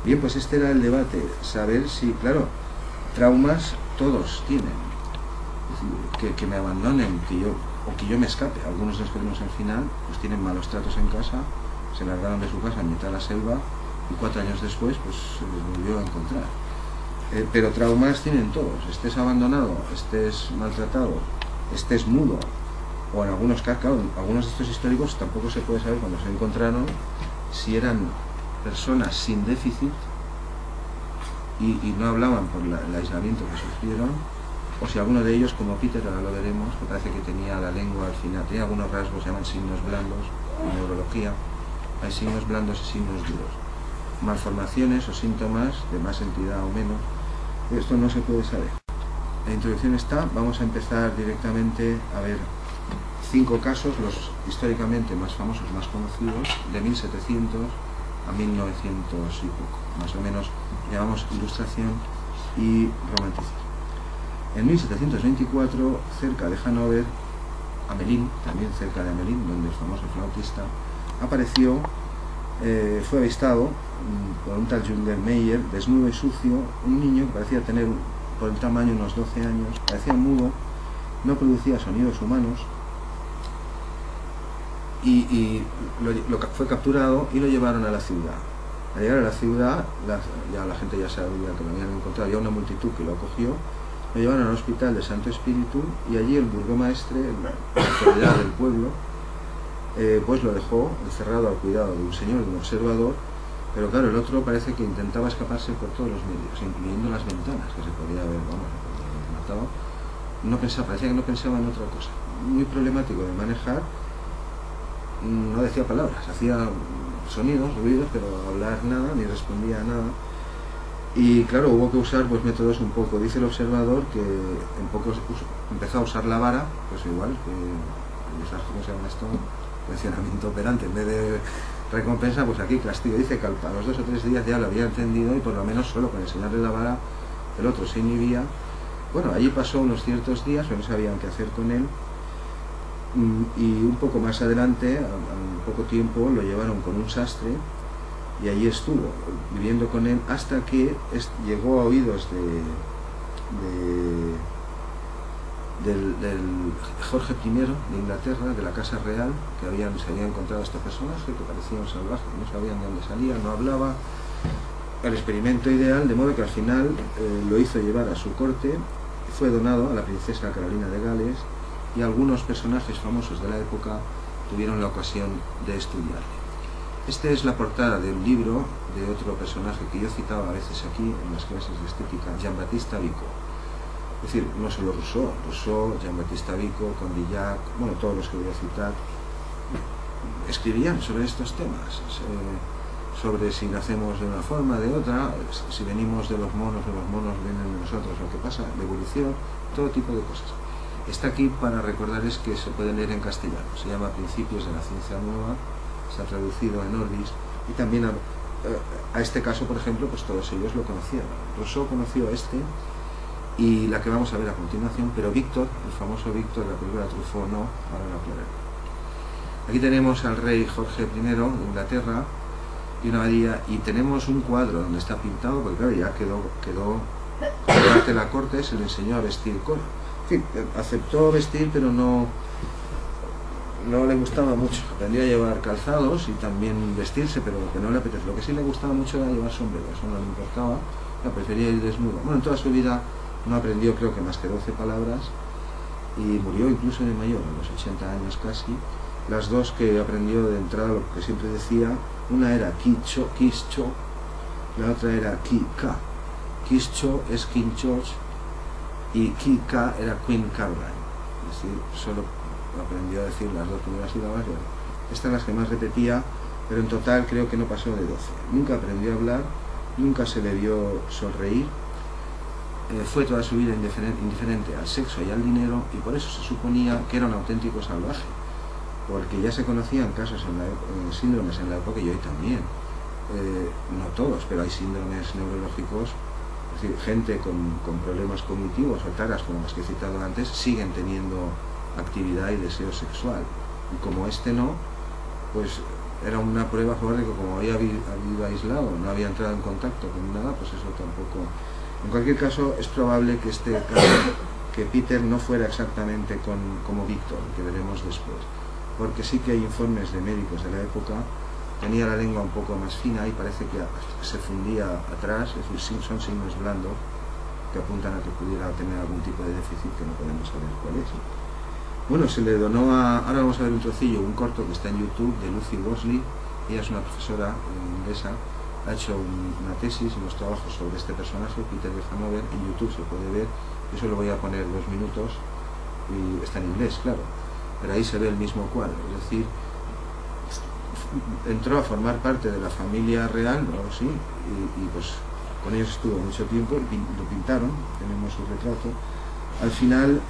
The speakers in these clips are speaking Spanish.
Bien, pues este era el debate, saber si, claro, traumas todos tienen, es decir, que me abandonen, o que yo me escape. Algunos de los que vemos al final, pues tienen malos tratos en casa, se largaron de su casa en mitad de la selva y 4 años después, pues se les volvió a encontrar. Pero traumas tienen todos, estés abandonado, estés maltratado, estés mudo, o en algunos casos, claro, algunos de estos históricos tampoco se puede saber cuando se encontraron si eran personas sin déficit y no hablaban por el aislamiento que sufrieron, o si alguno de ellos, como Peter, ahora lo veremos, que parece que tenía la lengua al final, tenía algunos rasgos, se llaman signos blandos, en neurología hay signos blandos y signos duros, malformaciones o síntomas de más entidad o menos. Esto no se puede saber. La introducción está, vamos a empezar directamente a ver 5 casos, los históricamente más famosos, más conocidos, de 1700 a 1900 y poco, más o menos llamamos Ilustración y Romanticismo. En 1724, cerca de Hannover, Hamelin, también cerca de Hamelin, donde el famoso flautista apareció, fue avistado por un tal Junger Meyer, desnudo y sucio, un niño que parecía tener por el tamaño unos 12 años, parecía mudo, no producía sonidos humanos, y fue capturado y lo llevaron a la ciudad. Al llegar a la ciudad, ya la gente ya sabía que lo habían encontrado, había una multitud que lo acogió, lo llevaron al hospital de Santo Espíritu y allí el burgomaestre, la autoridad del pueblo, pues lo dejó encerrado al cuidado de un señor, de un observador, pero claro, el otro parece que intentaba escaparse por todos los medios, incluyendo las ventanas, que se podía ver, vamos, matado. No pensaba, parecía que no pensaba en otra cosa. Muy problemático de manejar, no decía palabras, hacía sonidos, ruidos, pero hablar nada, ni respondía a nada. Y claro, hubo que usar pues métodos un poco, dice el observador que en pocos empezó a usar la vara, pues igual, que ¿cómo se llama esto? Funcionamiento operante, en vez de recompensa, pues aquí castigo. Dice que a los 2 o 3 días ya lo había entendido y por lo menos solo con enseñarle la vara el otro se inhibía. Bueno, allí pasó unos ciertos días, pero no sabían qué hacer con él, y un poco más adelante, al poco tiempo, lo llevaron con un sastre y allí estuvo viviendo con él hasta que llegó a oídos del Jorge I de Inglaterra, de la Casa Real, que se había encontrado este personaje que parecía un salvaje, no sabían de dónde salía, no hablaba. El experimento ideal, de modo que al final lo hizo llevar a su corte, fue donado a la princesa Carolina de Gales y algunos personajes famosos de la época tuvieron la ocasión de estudiarle. Esta es la portada del libro de otro personaje que yo citaba a veces aquí en las clases de estética, Jean-Baptiste Vico. Es decir, no solo Rousseau, Jean-Baptiste Vico, Condillac, bueno, todos los que voy a citar, escribían sobre estos temas, sobre si nacemos de una forma, de otra, si venimos de los monos vienen de nosotros, lo que pasa, la evolución, todo tipo de cosas. Está aquí para recordarles que se puede leer en castellano, se llama Principios de la Ciencia Nueva, está traducido en Orbis, y también a este caso, por ejemplo, pues todos ellos lo conocieron. Rousseau conoció a este, y la que vamos a ver a continuación, pero Víctor, el famoso Víctor de la película Truffaut, no, ahora lo aclararé. Aquí tenemos al rey Jorge I de Inglaterra y una abadía, y tenemos un cuadro donde está pintado, porque claro, ya quedó parte de la corte, se le enseñó a vestir coro. En fin, aceptó vestir, pero no le gustaba mucho. Aprendió a llevar calzados y también vestirse, pero lo que no le apetece. Lo que sí le gustaba mucho era llevar sombrero, eso no le importaba, prefería ir desnudo. Bueno, en toda su vida no aprendió, creo que más que 12 palabras, y murió incluso de mayor, a los 80 años casi. Las dos que aprendió de entrada, lo que siempre decía, una era Kischo, la otra era Ki-Ka. Kischo es King George y Ki-Ka era Queen Caroline. Es decir, solo aprendió a decir las 2 primeras sílabas. Estas son las que más repetía, pero en total creo que no pasó de 12. Nunca aprendió a hablar, nunca se le vio sonreír. Fue toda su vida indiferente al sexo y al dinero, y por eso se suponía que era un auténtico salvaje, porque ya se conocían casos síndromes en la época, y hoy también, no todos, pero hay síndromes neurológicos, es decir, gente con problemas cognitivos o taras como las que he citado antes, siguen teniendo actividad y deseo sexual, y como este no, pues era una prueba porque como había vivido aislado, no había entrado en contacto con nada, pues eso tampoco. En cualquier caso, es probable que que Peter no fuera exactamente como Víctor, que veremos después, porque sí que hay informes de médicos de la época. Tenía la lengua un poco más fina y parece que se fundía atrás, es decir, son signos blandos que apuntan a que pudiera tener algún tipo de déficit que no podemos saber cuál es. Bueno, se le donó ahora vamos a ver un trocillo, un corto que está en YouTube de Lucy Worsley. Ella es una profesora inglesa, ha hecho una tesis y unos trabajos sobre este personaje, Peter de Hanover. En YouTube se puede ver, yo solo voy a poner 2 minutos y está en inglés, claro, pero ahí se ve el mismo cuadro, es decir, entró a formar parte de la familia real, ¿no? Sí, y pues con ellos estuvo mucho tiempo, lo pintaron, tenemos su retrato. Al final,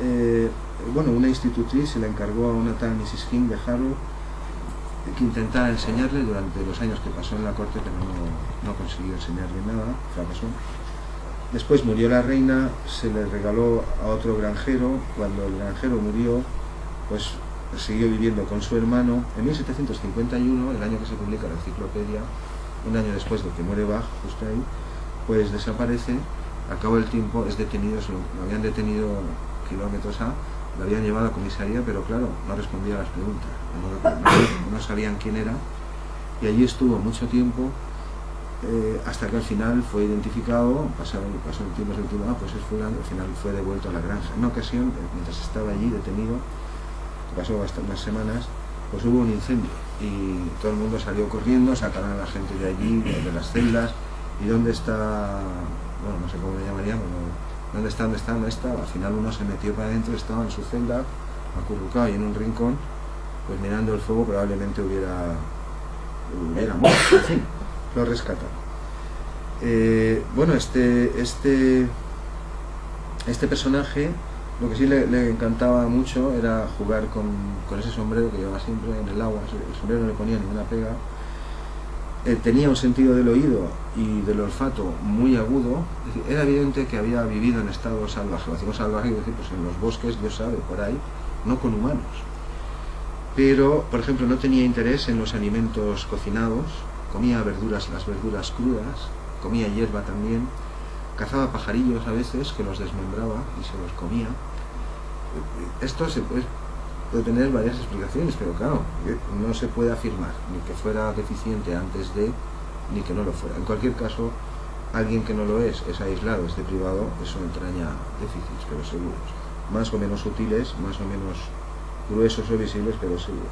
bueno, una institutriz se le encargó a una tal Mrs. King de Harrow que intentara enseñarle durante los años que pasó en la corte, pero no consiguió enseñarle nada, fracasó. Después murió la reina, se le regaló a otro granjero. Cuando el granjero murió, pues siguió viviendo con su hermano. En 1751, el año que se publica la enciclopedia, un año después de que muere Bach, justo ahí, pues desaparece. Al cabo del tiempo es detenido, lo habían detenido kilómetros lo habían llevado a comisaría, pero claro, no respondía a las preguntas, no sabían quién era, y allí estuvo mucho tiempo, hasta que al final fue identificado, pasó el tiempo, pues es fulano, al final fue devuelto a la granja. En una ocasión, mientras estaba allí detenido, pasó bastantes semanas, pues hubo un incendio y todo el mundo salió corriendo, sacaron a la gente de allí, de las celdas. ¿Y dónde está? Bueno, no sé cómo le llamarían, ¿dónde está? No estaba. Al final uno se metió para adentro, estaba en su celda, acurrucado y en un rincón, pues mirando el fuego, probablemente hubiera muerto. En fin, lo rescatan. Bueno, este personaje, lo que sí le encantaba mucho era jugar con ese sombrero que llevaba siempre en el agua. El sombrero no le ponía ninguna pega. Tenía un sentido del oído y del olfato muy agudo. Es decir, era evidente que había vivido en estado salvaje. Lo decimos salvaje, es decir, pues en los bosques, Dios sabe, por ahí, no con humanos. Pero, por ejemplo, no tenía interés en los alimentos cocinados, comía las verduras crudas, comía hierba también, cazaba pajarillos a veces que los desmembraba y se los comía. Esto se puede tener varias explicaciones, pero claro, no se puede afirmar ni que fuera deficiente antes de, ni que no lo fuera. En cualquier caso, alguien que no lo es aislado, es privado, eso entraña déficits, pero seguros. Más o menos sutiles, más o menos gruesos o visibles, pero seguros.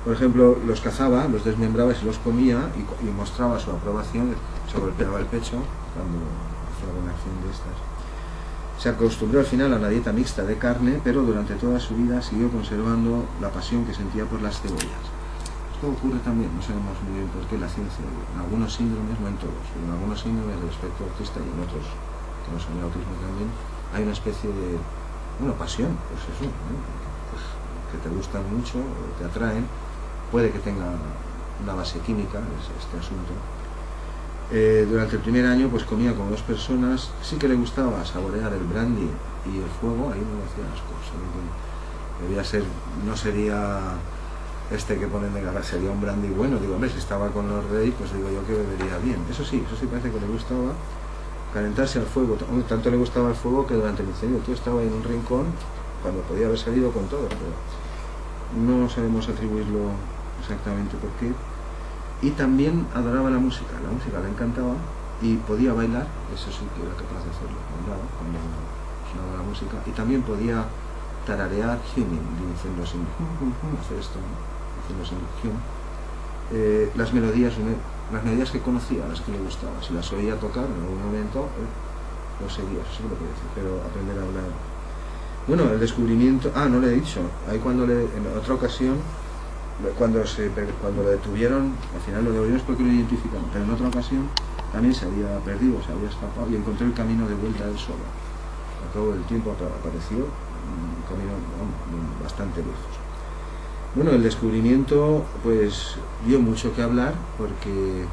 Por ejemplo, los cazaba, los desmembraba y se los comía y mostraba su aprobación, se golpeaba el pecho cuando hacía alguna acción de estas. Se acostumbró al final a una dieta mixta de carne, pero durante toda su vida siguió conservando la pasión que sentía por las cebollas. Esto ocurre también, no sabemos muy bien por qué, la ciencia, en algunos síndromes, no en todos, pero en algunos síndromes del espectro autista y en otros que no son el autismo también, hay una especie de, pasión, pues eso, ¿no? Pues que te gustan mucho, te atraen, puede que tenga una base química este asunto. Durante el primer año pues comía con 2 personas, sí que le gustaba saborear el brandy y el fuego, ahí no le hacía las cosas, debía ser, no sería este que ponen de cara, sería un brandy bueno, digo, hombre, si estaba con los reyes, pues digo yo que bebería bien. Eso sí parece que le gustaba calentarse al fuego, tanto le gustaba el fuego que durante el incendio todo estaba en un rincón, cuando podía haber salido con todo, pero no sabemos atribuirlo exactamente por qué. Y también adoraba la música le encantaba y podía bailar, eso sí que era capaz de hacerlo, bailaba cuando sonaba la música, y también podía tararear humming, diciendo así, hacer esto, diciendo así, las melodías que conocía, las que le gustaban, si las oía tocar en algún momento, lo seguía, eso sí que lo podía decir, pero aprender a hablar. Bueno, el descubrimiento, no le he dicho, ahí en otra ocasión, cuando lo detuvieron, al final lo devolvimos porque lo identificaron, pero en otra ocasión también se había perdido, se había escapado y encontró el camino de vuelta él solo. Al cabo del tiempo apareció un camino bastante lejos. Bueno, el descubrimiento pues dio mucho que hablar porque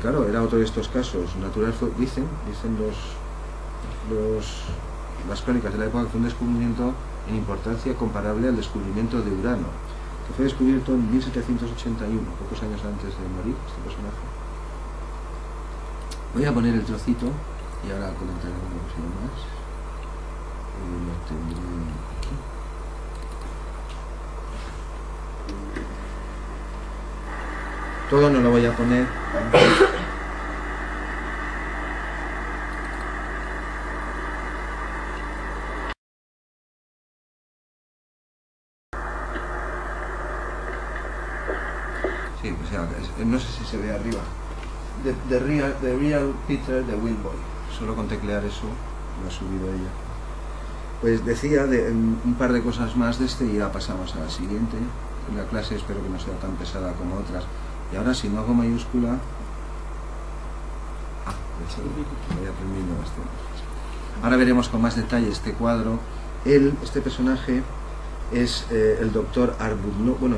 claro, era otro de estos casos naturales, dicen las crónicas de la época, que fue un descubrimiento en importancia comparable al descubrimiento de Urano, que fue descubierto en 1781, pocos años antes de morir este personaje. Voy a poner el trocito y ahora comentaré una cosilla más. Lo tendré aquí. Todo no lo voy a poner. Sí, o sea, no sé si se ve arriba. The Real Peter de Wilboy. Solo con teclear eso lo ha subido ella. Pues decía un par de cosas más de este y ya pasamos a la siguiente. La clase espero que no sea tan pesada como otras. Y ahora si no hago mayúscula... voy aprendiendo bastante. Ahora veremos con más detalle este cuadro. Este personaje es el doctor Arbuthnot, bueno,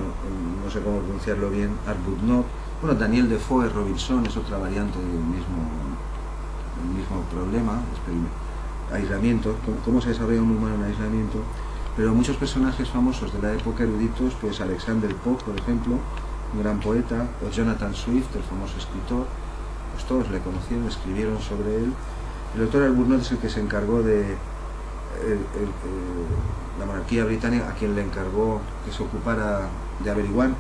no sé cómo pronunciarlo bien, Arbuthnot. Bueno, Daniel Defoe Robinson es otra variante del mismo problema, aislamiento, cómo se desarrolla un humano en aislamiento. Pero muchos personajes famosos de la época eruditos, pues Alexander Pope, por ejemplo, un gran poeta, o Jonathan Swift, el famoso escritor, pues todos le conocieron, escribieron sobre él. El doctor Arbuthnot es el que se encargó de la monarquía británica, a quien le encargó que se ocupara de averiguar.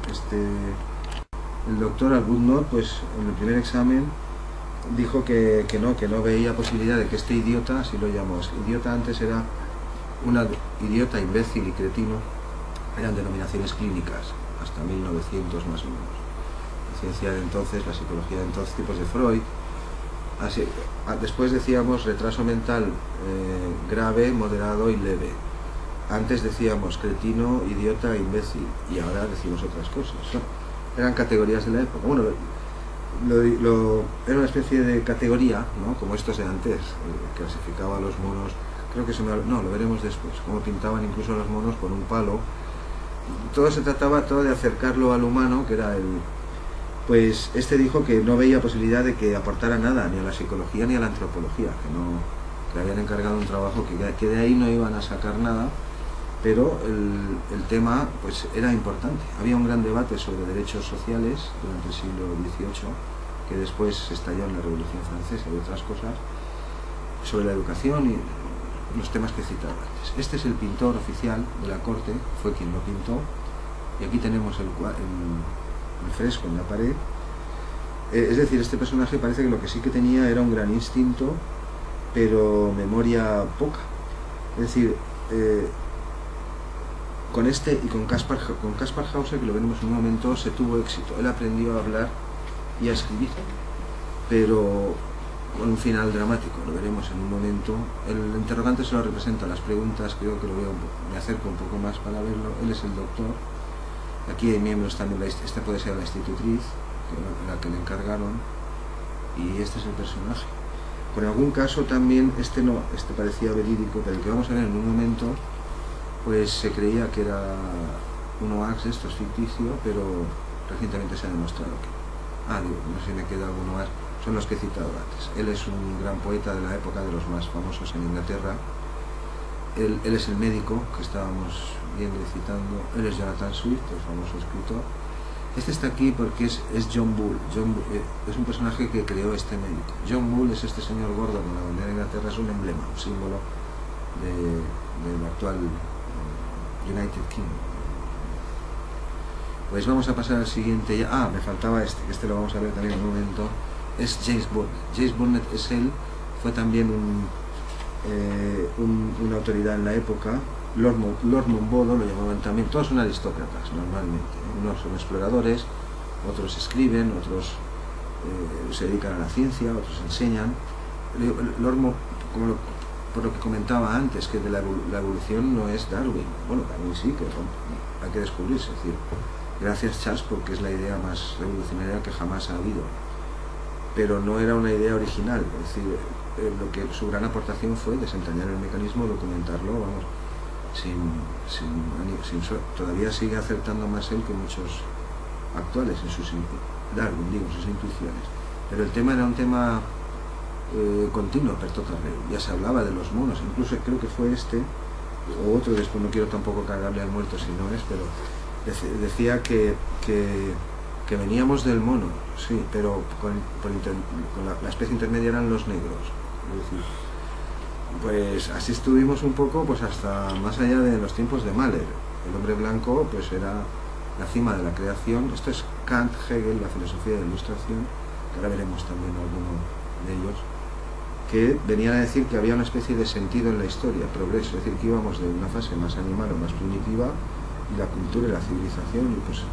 El doctor Arbuthnot, pues en el primer examen dijo que no veía posibilidad de que este idiota, así lo llamó, idiota antes era idiota, imbécil y cretino, eran denominaciones clínicas, hasta 1900 más o menos. La ciencia de entonces, la psicología de entonces, tipos de Freud. Así, después decíamos retraso mental grave, moderado y leve. Antes decíamos cretino, idiota, imbécil, y ahora decimos otras cosas. Eran categorías de la época. Bueno, era una especie de categoría, ¿no? Como estos de antes, clasificaba a los monos, creo que no, lo veremos después, cómo pintaban incluso a los monos con un palo. Todo se trataba de acercarlo al humano, que era pues este dijo que no veía posibilidad de que aportara nada, ni a la psicología ni a la antropología, que le habían encargado un trabajo que de ahí no iban a sacar nada, pero el tema pues era importante. Había un gran debate sobre derechos sociales durante el siglo XVIII, que después estalló en la Revolución Francesa y otras cosas, sobre la educación y los temas que he citado antes. Este es el pintor oficial de la corte, fue quien lo pintó, y aquí tenemos el fresco en la pared. Es decir, este personaje parece que lo que sí que tenía era un gran instinto, pero memoria poca. Es decir, con este y con Kaspar Hauser, que lo veremos en un momento, se tuvo éxito. Él aprendió a hablar y a escribir, pero con un final dramático, lo veremos en un momento. El interrogante se lo representa, las preguntas creo que me acerco un poco más para verlo. Él es el doctor. Aquí hay miembros también, esta puede ser la institutriz, la que le encargaron, y este es el personaje. Por algún caso también, este parecía verídico, pero el que vamos a ver en un momento, pues se creía que era un hoax, esto es ficticio, pero recientemente se ha demostrado que... no sé si me queda alguno más, son los que he citado antes. Él es un gran poeta de la época, de los más famosos en Inglaterra. Él es el médico que estábamos viendo y citando. Él es Jonathan Swift, el famoso escritor. Este está aquí porque es John Bull. Es un personaje que creó este médico. John Bull es este señor gordo con la bandera de Inglaterra, es un emblema, un símbolo del actual United Kingdom. Pues vamos a pasar al siguiente ya. Me faltaba este lo vamos a ver también en un momento. Es James Burnett. James Burnett es él, fue también una autoridad en la época. Lord Monboddo lo llamaban también. Todos son aristócratas normalmente, unos son exploradores, otros escriben, otros se dedican a la ciencia, otros enseñan. Por lo que comentaba antes, que de la evolución no es Darwin. Bueno, Darwin sí, que hay que descubrirse. Es decir, gracias Charles, porque es la idea más revolucionaria que jamás ha habido, pero no era una idea original. Es decir, su gran aportación fue desentrañar el mecanismo, documentarlo, vamos, todavía sigue acertando más él que muchos actuales en sus intuiciones, pero el tema era un tema continuo per tota arreu. Ya se hablaba de los monos, incluso creo que fue o otro, después no quiero tampoco cargarle al muerto si no es, pero decía que veníamos del mono, sí, pero con la especie intermedia eran los negros. Es decir, pues así estuvimos un poco pues hasta más allá de los tiempos de Mahler. El hombre blanco pues era la cima de la creación. Esto es Kant, Hegel, la filosofía de la ilustración, que ahora veremos también alguno de ellos, que venían a decir que había una especie de sentido en la historia, progreso, es decir, que íbamos de una fase más animal o más primitiva, y la cultura y la civilización y pues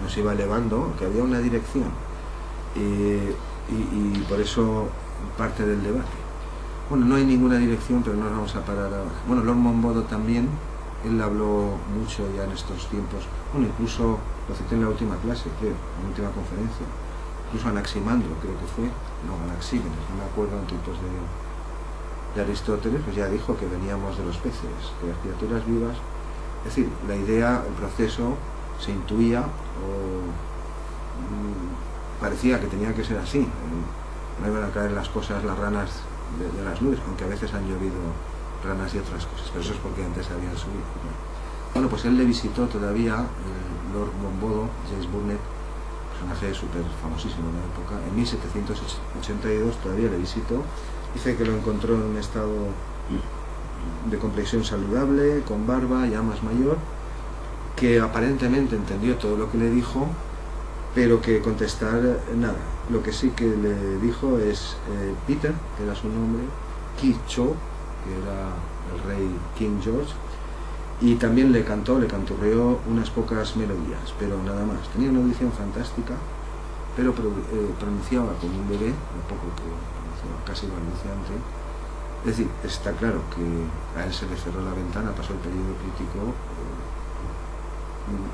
nos iba elevando, que había una dirección, y por eso parte del debate. Bueno, no hay ninguna dirección, pero no nos vamos a parar ahora. Bueno, Lord Monboddo también, él habló mucho ya en estos tiempos, bueno, incluso lo cité en la última clase, creo, en la última conferencia, incluso Anaximandro, creo que fue, no, Anaxímenes, no me acuerdo en tipos de Aristóteles, pues ya dijo que veníamos de los peces, de las criaturas vivas. Es decir, la idea, el proceso se intuía o parecía que tenía que ser así. No iban a caer las cosas, las ranas de las nubes, aunque a veces han llovido ranas y otras cosas, pero eso es porque antes habían subido. Bueno, pues él le visitó todavía, Lord Monboddo, James Burnett, personaje súper famosísimo en la época, en 1782 todavía le visitó. Dice que lo encontró en un estado de complexión saludable, con barba, ya más mayor, que aparentemente entendió todo lo que le dijo, pero que contestar nada. Lo que sí que le dijo es Peter, que era su nombre, Kicho, que era el rey King George, y también le canturreó unas pocas melodías, pero nada más. Tenía una audición fantástica, pero pronunciaba como un bebé, un poco que pronunciaba casi balbuceante. Es decir, está claro que a él se le cerró la ventana, pasó el periodo crítico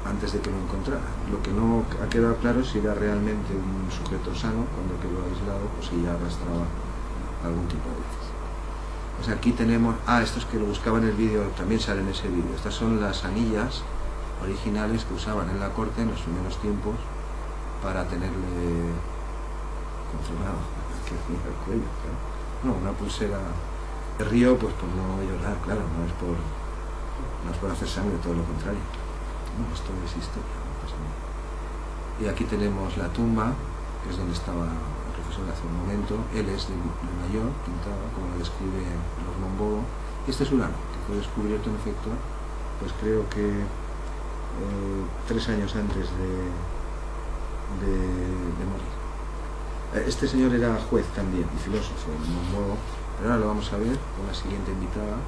antes de que lo encontrara. Lo que no ha quedado claro es si era realmente un sujeto sano cuando quedó aislado o si ya arrastraba algún tipo de déficit. Pues aquí tenemos, estos que lo buscaba en el vídeo también salen en ese vídeo. Estas son las anillas originales que usaban en la corte en los primeros tiempos para tenerle controlado el cuello, claro. No, una pulsera de río, pues por no llorar, claro, no es por hacer sangre, todo lo contrario. No, esto es historia, no pasa nada. Y aquí tenemos la tumba, que es donde estaba el profesor hace un momento. Él es de mayor, pintaba, como lo describe Lord Monboddo. Este es Urano, que fue descubierto en efecto, pues creo que 3 años antes de morir. Este señor era juez también y filósofo, Monboddo, pero ahora lo vamos a ver con la siguiente invitada.